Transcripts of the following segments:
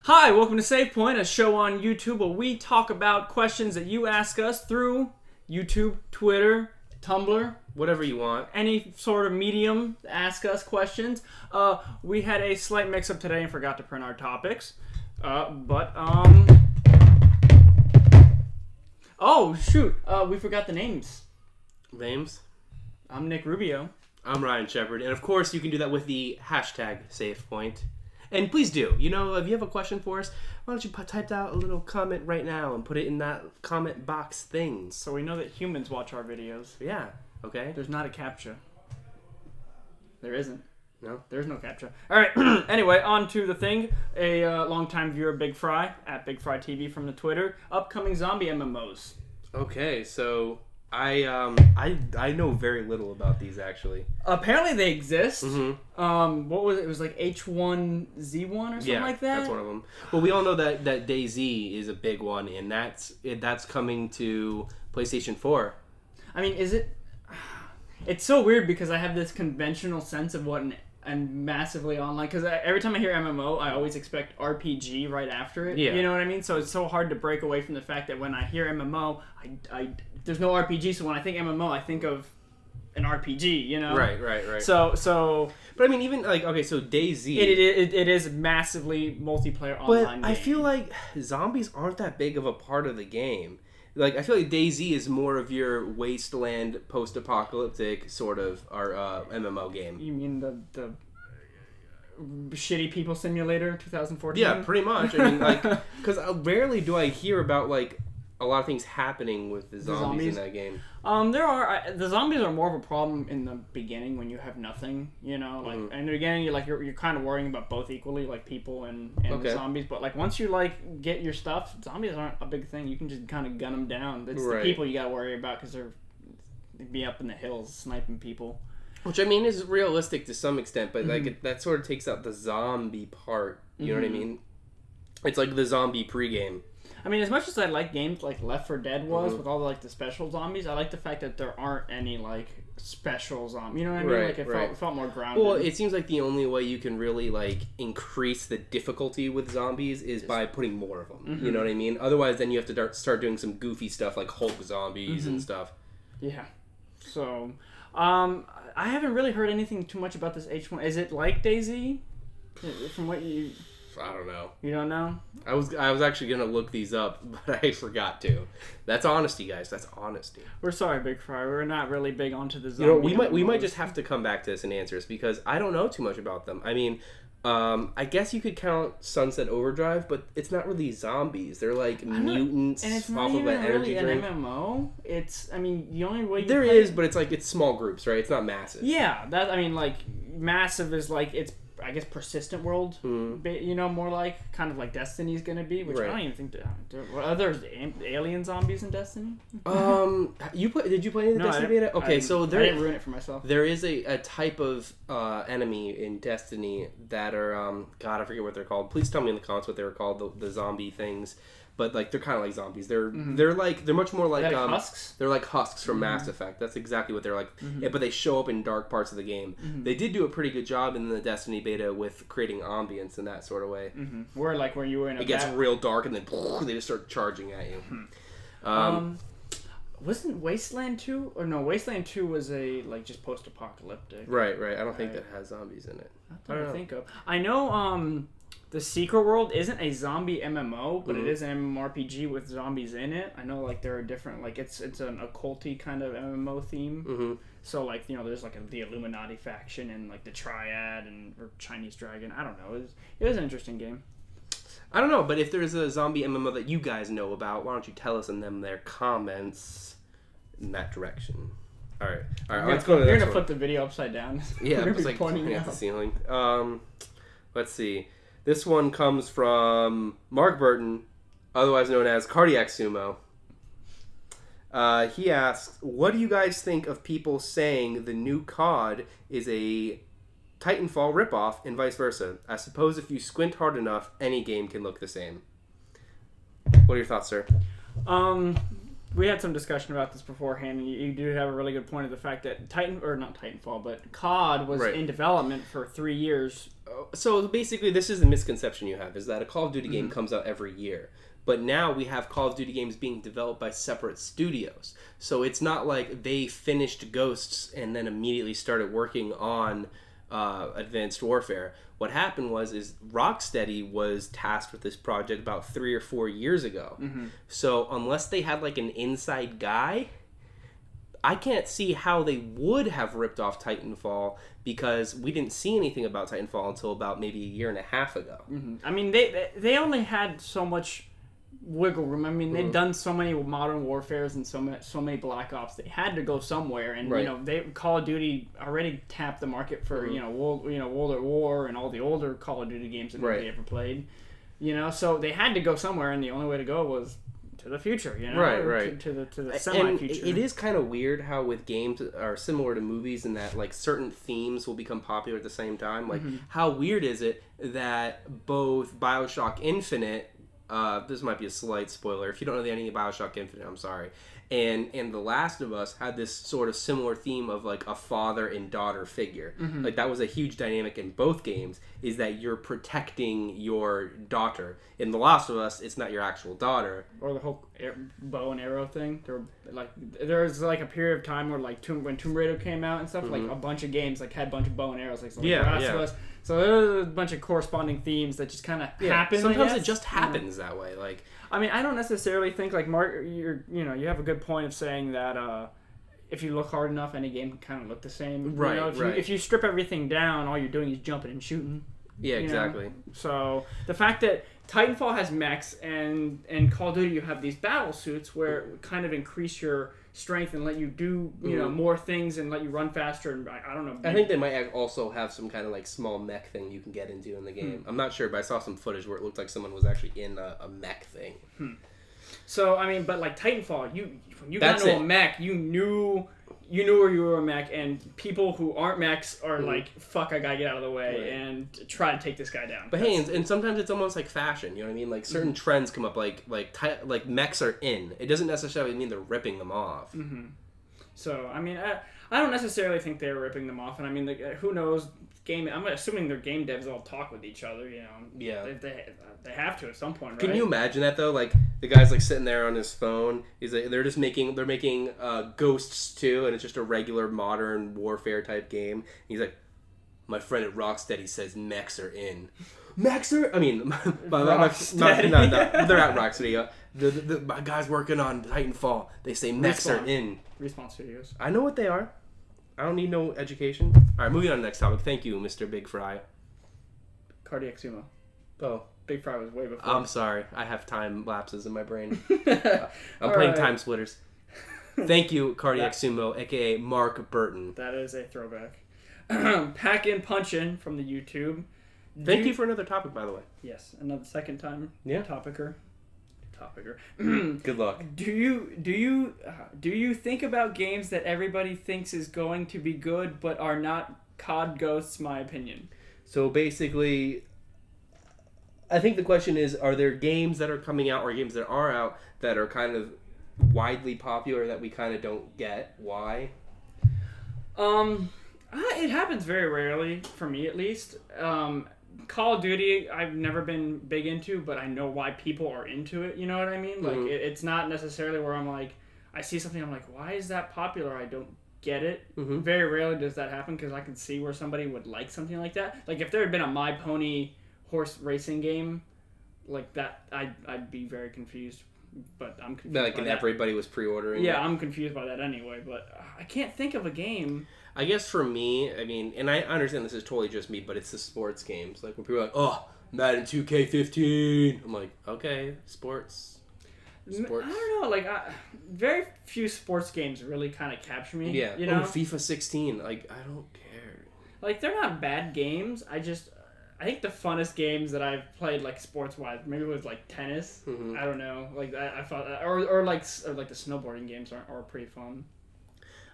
Hi, welcome to Save Point, a show on YouTube where we talk about questions that you ask us through YouTube, Twitter, Tumblr, whatever you want. Any sort of medium to ask us questions. We had a slight mix-up today and forgot to print our topics. Oh, shoot. We forgot the names. Names? I'm Nick Rubio. I'm Ryan Shepard. And of course, you can do that with the hashtag SavePoint. And please do. You know, if you have a question for us, why don't you type out a little comment right now and put it in that comment box thing. So we know that humans watch our videos. Yeah. Okay. There's not a CAPTCHA. There isn't. No? There's no CAPTCHA. All right. Anyway, on to the thing. A longtime viewer, Big Fry, at Big Fry TV from the Twitter. Upcoming zombie MMOs. Okay, so I know very little about these, actually. Apparently they exist. Mm-hmm. What was it? It was like H1Z1 or something like that? That's one of them. Well, we all know that DayZ is a big one, and that's coming to PlayStation 4. I mean, is it... It's so weird because I have this conventional sense of what I'm massively online, because every time I hear MMO, I always expect RPG right after it. Yeah. You know what I mean? So it's so hard to break away from the fact that when I hear MMO, there's no RPG, so when I think MMO, I think of an RPG, you know? Right. So... But I mean, even, like, okay, so DayZ... It is massively multiplayer online But I feel like zombies aren't that big of a part of the game. Like, I feel like DayZ is more of your wasteland, post-apocalyptic sort of MMO game. You mean the Shitty People Simulator 2014? Yeah, pretty much. I mean, like, because rarely do I hear about, like, a lot of things happening with the zombies in that game. The zombies are more of a problem in the beginning when you have nothing, you know, like in the beginning you're kind of worrying about both equally, like people and the zombies, but like once you like get your stuff, zombies aren't a big thing. You can just kind of gun them down. It's the people you got to worry about because they'd be up in the hills sniping people. Which I mean is realistic to some extent, but like that sort of takes out the zombie part. You know what I mean? It's like the zombie pregame. I mean, as much as I like games like Left 4 Dead was, with all the, like, the special zombies, I like the fact that there aren't any, like, special zombies. You know what I mean? Like, it felt more grounded. Well, it seems like the only way you can really, like, increase the difficulty with zombies is by putting more of them. You know what I mean? Otherwise, then you have to start doing some goofy stuff like Hulk zombies and stuff. Yeah. So, I haven't really heard anything too much about this H1. Is it like DayZ? From what you... I don't know. You don't know? I was actually gonna look these up, but I forgot to. That's honesty, guys. That's honesty. We're sorry, Big Fry. We're not really big onto the zombie. You know, we might just have to come back to this and answer this because I don't know too much about them. I mean, I guess you could count Sunset Overdrive, but it's not really zombies. They're like mutants and it's off not of even an energy really drink. an MMO. It's, I mean, the only way there is, but it's small groups, right? It's not massive. Yeah, that I mean, like massive is like it's. I guess persistent world, you know, more like kind of like Destiny's gonna be, which I don't even think are there alien zombies in Destiny? Did you play the Destiny beta? Okay, so there, I didn't ruin it for myself. There is a type of enemy in Destiny that are God, I forget what they're called. Please tell me in the comments what they were called, the zombie things. But like they're kind of like zombies. They're much more like husks. They're like husks from Mass Effect. That's exactly what they're like. Yeah, but they show up in dark parts of the game. They did do a pretty good job in the Destiny beta with creating ambience in that sort of way. Where like where you were in it gets real dark and then they just start charging at you. Wasn't Wasteland 2? Or no, Wasteland 2 was a like just post-apocalyptic. Right. I don't think that has zombies in it. I don't think of. I know The Secret World isn't a zombie MMO, but it is an MMORPG with zombies in it. I know, like, there are different, like, it's an occulty kind of MMO theme. So, like, you know, there's, like, the Illuminati faction and, like, the Triad or Chinese Dragon. I don't know. It was an interesting game. I don't know, but if there's a zombie MMO that you guys know about, why don't you tell us in their comments in that direction. All right, let's go to the next one. You're going to flip the video upside down. Yeah, I'm just, like, pointing at the ceiling. Let's see. This one comes from Mark Burton, otherwise known as Cardiac Sumo. He asks, what do you guys think of people saying the new COD is a Titanfall ripoff and vice versa? I suppose if you squint hard enough, any game can look the same. What are your thoughts, sir? We had some discussion about this beforehand, and you do have a really good point of the fact that COD was in development for 3 years So basically, this is the misconception you have, is that a Call of Duty game comes out every year. But now we have Call of Duty games being developed by separate studios. So it's not like they finished Ghosts and then immediately started working on Advanced Warfare. What happened is Rocksteady was tasked with this project about 3 or 4 years ago. So unless they had like an inside guy, I can't see how they would have ripped off Titanfall, because we didn't see anything about Titanfall until about maybe a year and a half ago. I mean, they only had so much wiggle room. I mean, they've done so many Modern Warfares and so many Black Ops. They had to go somewhere, and you know, Call of Duty already tapped the market for World at War and all the older Call of Duty games that nobody ever played. You know, so they had to go somewhere, and the only way to go was to the future. You know, to the semi-future. And it is kind of weird how with games are similar to movies in that like certain themes will become popular at the same time. Like, how weird is it that both BioShock Infinite, this might be a slight spoiler. If you don't know anything about BioShock Infinite, I'm sorry. And The Last of Us had this sort of similar theme of like a father and daughter figure. Like that was a huge dynamic in both games, is that you're protecting your daughter. In The Last of Us, it's not your actual daughter. Or the whole bow and arrow thing. There was like a period of time where like when Tomb Raider came out and stuff, like a bunch of games like had a bunch of bow and arrows. Like The Last of Us. So there's a bunch of corresponding themes that just kind of happen. Sometimes it just happens that way. Like, I mean, I don't necessarily think like Mark. You have a good point of saying that if you look hard enough, any game can kind of look the same. Right. If you strip everything down, all you're doing is jumping and shooting. Yeah, exactly. So the fact that Titanfall has mechs and Call of Duty you have these battle suits where it kind of increase your strength and let you do more things and let you run faster, and I don't know. I think they might also have some kind of like small mech thing you can get into in the game. I'm not sure, but I saw some footage where it looked like someone was actually in a mech thing. So I mean, but like Titanfall, when you got into a mech, you knew where you were a mech, and people who aren't mechs are like, fuck, I gotta get out of the way and try to take this guy down. But hey, and sometimes it's almost like fashion, you know what I mean? Like certain trends come up, like mechs are in. It doesn't necessarily mean they're ripping them off. So I mean, I don't necessarily think they're ripping them off, and I mean, who knows? I'm assuming their game devs all talk with each other, you know. Yeah. They have to at some point, right? Can you imagine that though? Like the guy's like sitting there on his phone. He's like, they're making Ghosts 2, and it's just a regular modern warfare type game. And he's like, my friend at Rocksteady says mechs are in. Mechs are? I mean, no, they're at Rocksteady. My guys working on Titanfall. They say mechs are in. Respawn Studios. I know what they are. I don't need no education. All right, moving on to the next topic. Thank you, Mr. Big Fry. Cardiac Sumo. Oh. Big Fry was way before. I'm sorry. I have time lapses in my brain. I'm playing Time Splitters. Thank you, Cardiac Sumo, a.k.a. Mark Burton. That is a throwback. Pack in Punch In from the YouTube. Thank you for another topic, by the way. Yes, another second time. Yeah. Topicer. Good luck. Do you think about games that everybody thinks is going to be good but are not? COD Ghosts, my opinion. So basically, I think the question is, are there games that are coming out or games that are out that are kind of widely popular that we kind of don't get? Why? It happens very rarely, for me at least. Call of Duty, I've never been big into, but I know why people are into it, you know what I mean? Like, it's not necessarily where I'm like, I see something, I'm like, why is that popular? I don't get it. Very rarely does that happen, because I can see where somebody would like something like that. Like, if there had been a My Pony horse racing game like that, I'd be very confused. But I'm confused. Like, and everybody was pre-ordering. Yeah, I'm confused by that anyway. But I can't think of a game. I guess for me, I mean, and I understand this is totally just me, but it's the sports games. Like when people are like, "Oh, Madden 2K15," I'm like, "Okay, sports." I don't know. Like, very few sports games really kind of capture me. Yeah. You know, FIFA 16. Like, I don't care. Like, they're not bad games. I think the funnest games that I've played, like sports-wise, maybe it was like tennis. I don't know. Like I thought, or like the snowboarding games are pretty fun.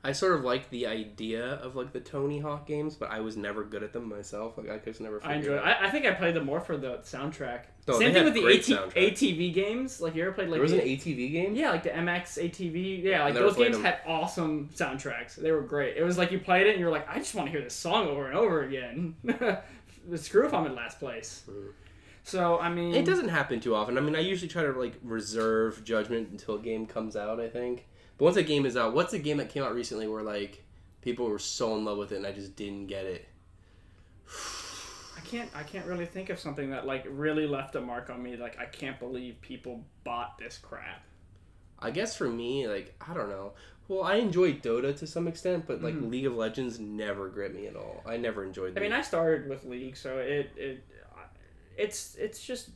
I sort of like the idea of like the Tony Hawk games, but I was never good at them myself. Like I just never. I enjoy it. I think I played them more for the soundtrack. Oh, Same thing with the ATV games. Like you ever played like there was an ATV game? Yeah, like the MX ATV. Yeah, like those games had awesome soundtracks. They were great. It was like you played it and you're like, I just want to hear this song over and over again. screw if I'm in last place. So I mean, it doesn't happen too often. I mean, I usually try to like reserve judgment until a game comes out, I think. But once a game is out, what's a game that came out recently where like people were so in love with it and I just didn't get it? I can't really think of something that like really left a mark on me. Like, I can't believe people bought this crap. I guess for me, like, I don't know. Well, I enjoy Dota to some extent, but like League of Legends never gripped me at all. I never enjoyed League. I mean, I started with League, so it's just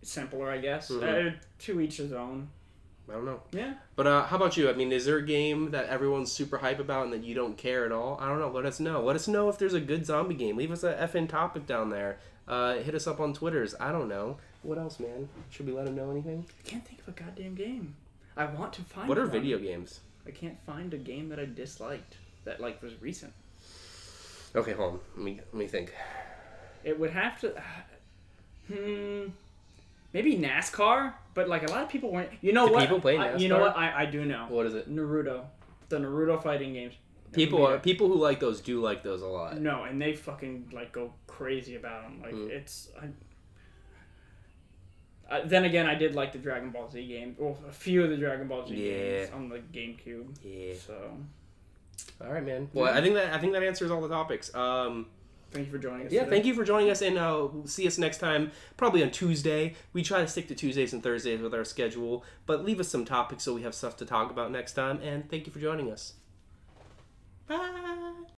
simpler, I guess. To each his own. I don't know. Yeah. But how about you? I mean, is there a game that everyone's super hype about and that you don't care at all? I don't know. Let us know. Let us know if there's a good zombie game. Leave us a effing topic down there. Hit us up on Twitters. I don't know. What else, man? Should we let them know anything? I can't think of a goddamn game. I want to find What are one. video games? I can't find a game that I disliked that like was recent. Okay, hold on. Let me think. It would have to... maybe NASCAR, but like a lot of people weren't. You know what? People play NASCAR? You know what? I do know. What is it? Naruto, the Naruto fighting games. People who like those do like those a lot. No, and they fucking like go crazy about them. Like it's. Then again, I did like the Dragon Ball Z game. Well, a few of the Dragon Ball Z games on the GameCube. Yeah. So. All right, man. Well, I think that answers all the topics. Thank you for joining us. Yeah, today. Thank you for joining us, and we'll see us next time, probably on Tuesday. We try to stick to Tuesdays and Thursdays with our schedule, but leave us some topics so we have stuff to talk about next time, and thank you for joining us. Bye!